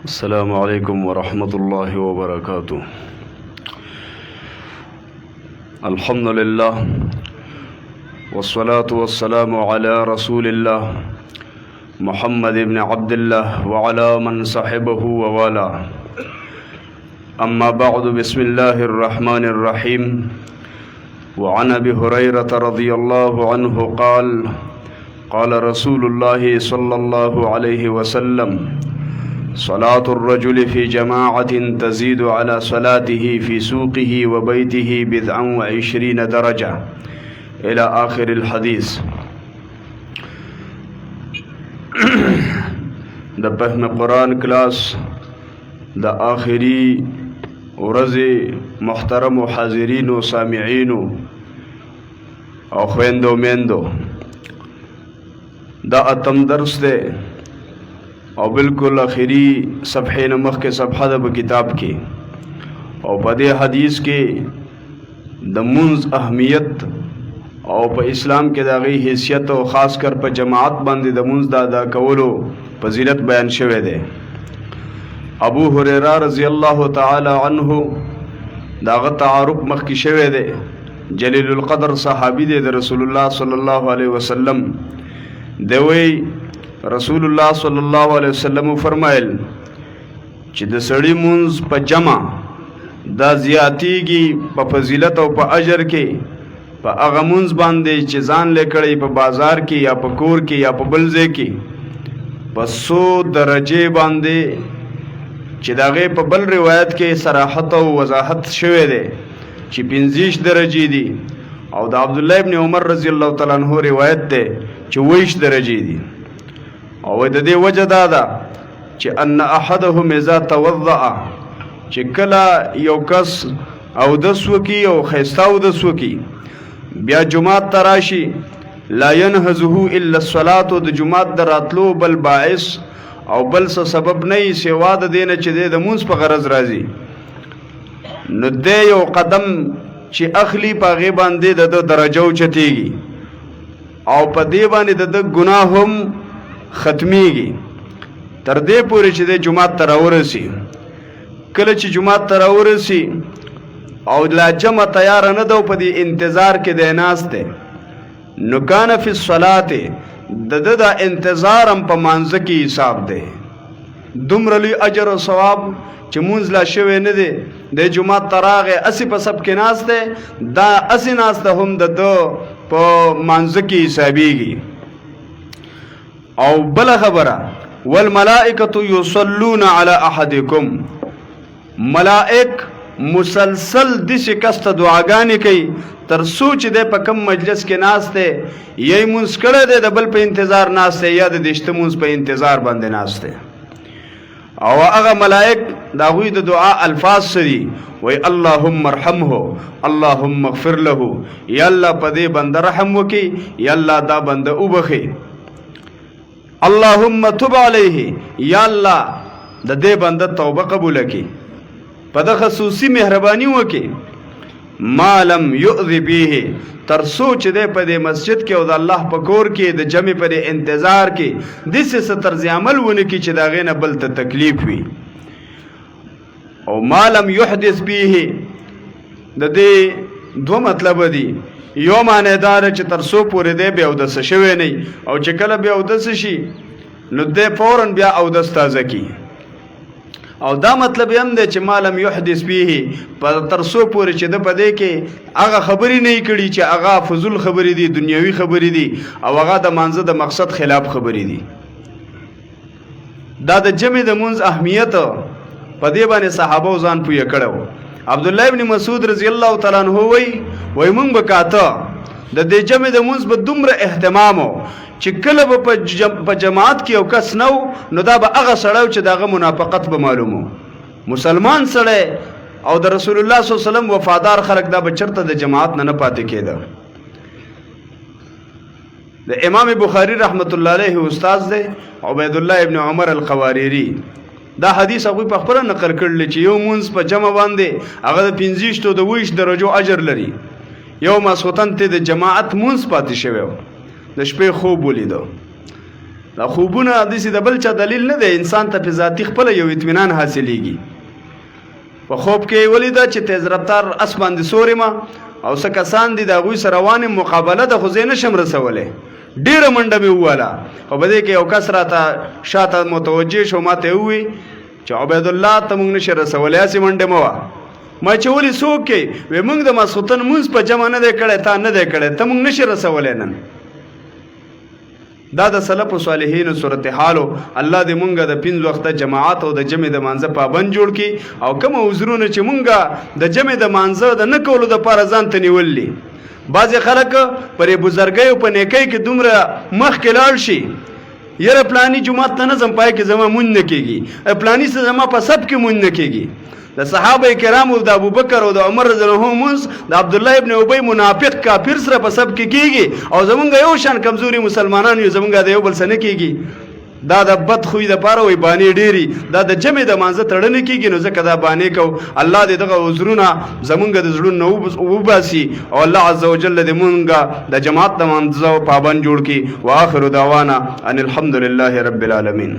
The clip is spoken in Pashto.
السلام علیکم ورحمۃ اللہ وبرکاتہ. الحمد للہ والصلاة والسلام علی رسول اللہ محمد بن عبد اللہ وعلی من صحبہ ووالا. اما بعد بسم اللہ الرحمن الرحیم. وعن ابی ہریرۃ رضی اللہ عنہ قال قال رسول اللہ صلی اللہ علیہ وسلم صلاة الرجل في جماعة تزيد على صلاته في سوقه وبيته 27 درجة إلى آخر الحديث. د فهم قرآن کلاس د آخری ورځ محترم و حاضرین و سامعین او خویندو میندو دا اتم درس دے او بالکل آخری صفحے نمخ کے صفحہ دا کتاب کی او پدے حدیث کے د منز اہمیت او پا اسلام کے داغی حیثیت او خاص کر پا جماعت باندے د منز دا دا کولو فضیلت بیان شوے دے. ابو ہریرہ رضی اللہ تعالی عنہ داغت تعارف مخ کی شوے دے. جلیل القدر صحابی دے دا رسول اللہ صلی اللہ علیہ وسلم دوی رسول اللہ صلی اللہ علیہ وسلم فرمائل چې د سړی منز په جمع دا زیاتیږي په فضیلت او په اجر کې په هغه منز باندې چې ځان لیکړی په بازار کې یا په کور کې یا په بل ځای کې په 100 درجې باندې چې د هغې په بل روایت کې صراحت او وضاحت شوی دی چې 25 درجې دي او د عبدالله ابن عمر رضی الله تعالی عنہ روایت دی چې 20 درجې دي. او د دې وجه دا ده چې ان احدهم اذا توضأ چې کله یو کس اودس وکي او ښایسته اودس وکي بیا جماعت ته راشي لا ينهزه الا الصلاة د جماعت د راتلو بل باعث او بل څه سبب نه وي سوا د دې نه چې د مونځ په غرض راځي نو دی یو قدم چې اخلي په هغې باندې د درجه اوچتېږي او په دې باندې د ګناه هم ختمیږي تر دې پورې چې د جماعت ته راورسي. کله چې جماعت ته راورسي او لا جمع تیار نه ده او په دې انتظار کې دی ناست دی نو کان فی الصلاة د ده دا انتظار هم په مانځه کې حساب دی. دومره لوی اجر او ثواب چې مونځ لا شوی نه دی د جماعت ته راغی اسې په سب کې ناست دی دا اسې ناسته هم د ده په مانځه کې حسابېږي. او بل خبره والملائکۃ یصلون علی احدکم ملائک مسلسل دسی کس ته دعاګانې کوي تر څو چې دی په کم مجلس کې ناست دی یا یې مونځ کړی دی د بل په انتظار ناست دی یا د دشته مونځ په انتظار باندې ناست دی. او هغه ملائک د هغوی د دعا الفاظ څه دي وایي اللهم ارحمه اللهم اغفر له یا الله په دې بنده رحم وکړي یا الله دا بنده وبخي. اللهم تب علیه یا الله د دې بنده توبه قبول کړي په د خصوصي مهرباني وکړي ما لم یؤذ به تر څو چې دی په دې مسجد کې او د الله په کور کې د جمع پر انتظار کې داسې څه طرز عمل ونه کړي چې د هغې نه بل ته تکلیف وي. او ما لم یحدث به د دې دوه مطلب دي. یو معنی دا ده چې تر څو پورې دی بیا اودس شوی نه او چې کله بیا اودس شي نو دی فوراً بیا اودس تازه کړي. او دا مطلب هم دی چې ما لم یحدث به تر څو پورې چې ده په دې کې هغه خبرې نه کړي چې هغه فضول خبرې دي دنیوي خبرې دي او هغه د مانځه د مقصد خلاف خبرې دي. دا د جمع د منځ اهمیت په دې باندې صحابه ځان پویه کړی. عبداللہ ابن مسعود رضی اللہ تعالیٰ عنہ وی مونږ به کاته د دې جمع د مونځ به دومره اهتمام و چې کله به په جماعت کې یو کس نه نو دا به هغه سړی چې د هغه منافقت به معلوم مسلمان سړی او د رسول الله صلی الله علیه وسلم وفادار خلق دا به چرته د جماعت نه پاتې کېده. د امام بخاری رحمت الله علیه استاد دی عبید الله ابن عمر القواریری دا حدیث هغوی په خپله نقل کړلی چې یو مونځ په جمع باندې هغه د 25 د 20 درجو اجر لري. یو ماسخوتن ته د جماعت مونځ پاتې شوی د شپې خوب ولیدو دا خوبونه داسې د بل چا دلیل نه دی، انسان ته په ذاتي خپله یو اطمینان حاصلېږي. په خوب کې یې ولیده چې تیز رفتار اس باندې سورې ما او څه کسان دي د هغوی سره روان یم، مقابله ده خو زه یې نشم رسولی. ډېره منډه مې ووهله، خو په دې کې یو کس راته شاته متوجه شو، ما ته یې ووایي چې عبیدالله ته مونږ نشي رسولی، هسې منډې مه وه. ما چې ولې څوک یې؟ وی مونږ د ماسخوتن مونځ په جمع نه دی کړی، تا نه دی کړی، ته مونږ نشي رسولی نن. دا د سلف صالحینو صورتحالو. الله دې مونږ د 5 وخته جماعت او د جمع د مانځه پابند جوړ کړي، او کوم عذرونه چې مونږ د جمع د مانځه د نه کولو دپاره ځان ته نیولي. بعضې خلک پرې بزرګۍ او په نیکۍ کې دومره مخکې لاړ شي، یاره پلاني جومات ته نه ځم، پای کې زما مونځ نه کېږي، پلاني څه زما په سب کې مونځ نه کېږي. د صحابه کرامو د ابوبکر او د عمر رضی الله عنهم مونځ د عبدالله ابن ابی منافق کافر سره په سب کې کېږي، او زمونږ یو شان کمزوري مسلمانان یو، زمونږ د یو بل سره نه کېږي. دا د بد خوی دپاره وایي بانې ډېري، دا د جمع د مانځه تړه نه کېږي، نو ځکه دا بانې کوو. الله دې دغه عذرونه زمونږ د زړونو نه وباسي، او الله عز وجل دې مونږ د جماعت د مانځه پابند جوړ کړي. واخر دعوانا ان الحمد لله رب العالمین.